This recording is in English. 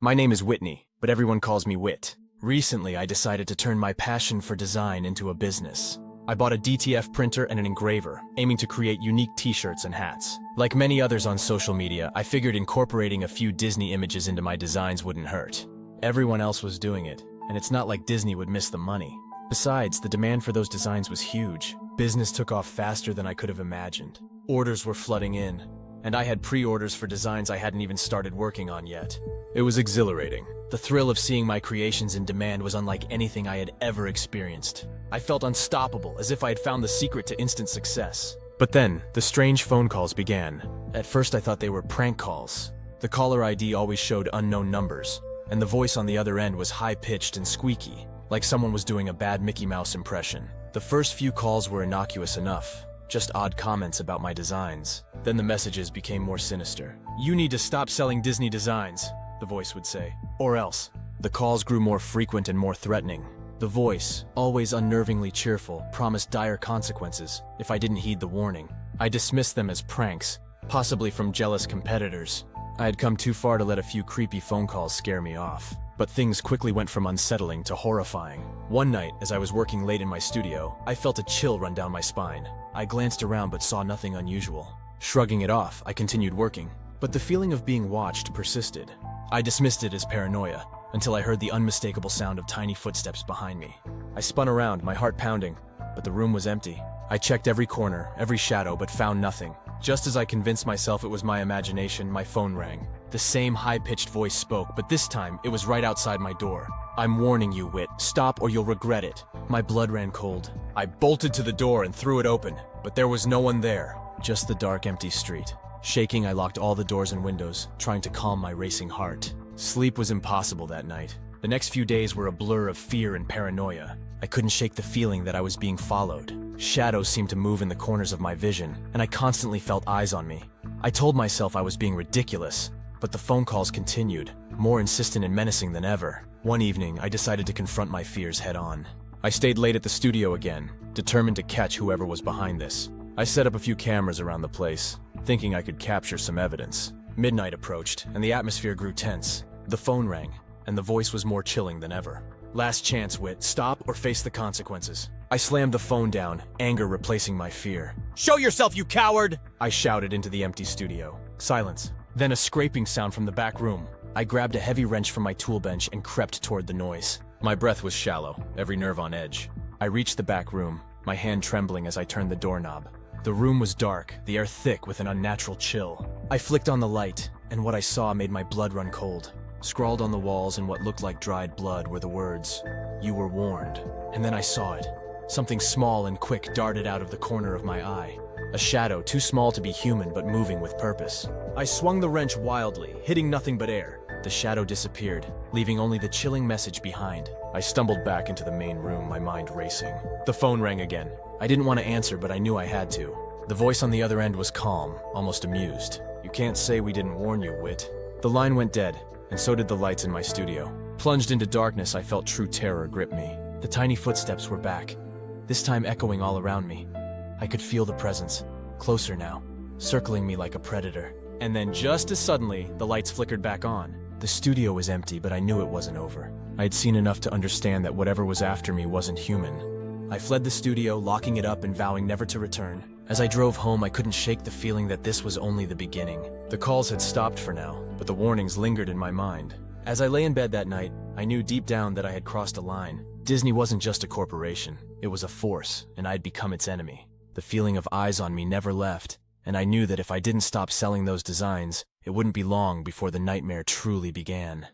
My name is Whitney, but everyone calls me Whit. Recently, I decided to turn my passion for design into a business. I bought a DTF printer and an engraver, aiming to create unique t-shirts and hats. Like many others on social media, I figured incorporating a few Disney images into my designs wouldn't hurt. Everyone else was doing it, and it's not like Disney would miss the money. Besides, the demand for those designs was huge. Business took off faster than I could have imagined. Orders were flooding in, and I had pre-orders for designs I hadn't even started working on yet. It was exhilarating. The thrill of seeing my creations in demand was unlike anything I had ever experienced. I felt unstoppable, as if I had found the secret to instant success. But then, the strange phone calls began. At first I thought they were prank calls. The caller ID always showed unknown numbers, and the voice on the other end was high-pitched and squeaky, like someone was doing a bad Mickey Mouse impression. The first few calls were innocuous enough, just odd comments about my designs. Then the messages became more sinister. "You need to stop selling Disney designs," the voice would say, "or else." The calls grew more frequent and more threatening. The voice, always unnervingly cheerful, promised dire consequences if I didn't heed the warning. I dismissed them as pranks, possibly from jealous competitors. I had come too far to let a few creepy phone calls scare me off. But things quickly went from unsettling to horrifying. One night, as I was working late in my studio, I felt a chill run down my spine. I glanced around but saw nothing unusual. Shrugging it off, I continued working. But the feeling of being watched persisted. I dismissed it as paranoia, until I heard the unmistakable sound of tiny footsteps behind me. I spun around, my heart pounding, but the room was empty. I checked every corner, every shadow, but found nothing. Just as I convinced myself it was my imagination, my phone rang. The same high-pitched voice spoke, but this time it was right outside my door. "I'm warning you, Whit. Stop or you'll regret it." My blood ran cold. I bolted to the door and threw it open, but there was no one there. Just the dark, empty street. Shaking, I locked all the doors and windows, trying to calm my racing heart. Sleep was impossible that night. The next few days were a blur of fear and paranoia. I couldn't shake the feeling that I was being followed. Shadows seemed to move in the corners of my vision, and I constantly felt eyes on me. I told myself I was being ridiculous, but the phone calls continued, more insistent and menacing than ever. One evening, I decided to confront my fears head-on. I stayed late at the studio again, determined to catch whoever was behind this. I set up a few cameras around the place, thinking I could capture some evidence. Midnight approached, and the atmosphere grew tense. The phone rang, and the voice was more chilling than ever. "Last chance, Whit. Stop or face the consequences." I slammed the phone down, anger replacing my fear. "Show yourself, you coward!" I shouted into the empty studio. Silence. Then a scraping sound from the back room. I grabbed a heavy wrench from my tool bench and crept toward the noise. My breath was shallow, every nerve on edge. I reached the back room, my hand trembling as I turned the doorknob. The room was dark, the air thick with an unnatural chill. I flicked on the light, and what I saw made my blood run cold. Scrawled on the walls in what looked like dried blood were the words, "You were warned." And then I saw it. Something small and quick darted out of the corner of my eye. A shadow too small to be human but moving with purpose. I swung the wrench wildly, hitting nothing but air. The shadow disappeared, leaving only the chilling message behind. I stumbled back into the main room, my mind racing. The phone rang again. I didn't want to answer, but I knew I had to. The voice on the other end was calm, almost amused. "You can't say we didn't warn you, Whit." The line went dead, and so did the lights in my studio. Plunged into darkness, I felt true terror grip me. The tiny footsteps were back, this time echoing all around me. I could feel the presence, closer now, circling me like a predator. And then just as suddenly, the lights flickered back on. The studio was empty, but I knew it wasn't over. I had seen enough to understand that whatever was after me wasn't human. I fled the studio, locking it up and vowing never to return. As I drove home, I couldn't shake the feeling that this was only the beginning. The calls had stopped for now, but the warnings lingered in my mind. As I lay in bed that night, I knew deep down that I had crossed a line. Disney wasn't just a corporation, it was a force, and I'd become its enemy. The feeling of eyes on me never left, and I knew that if I didn't stop selling those designs, it wouldn't be long before the nightmare truly began.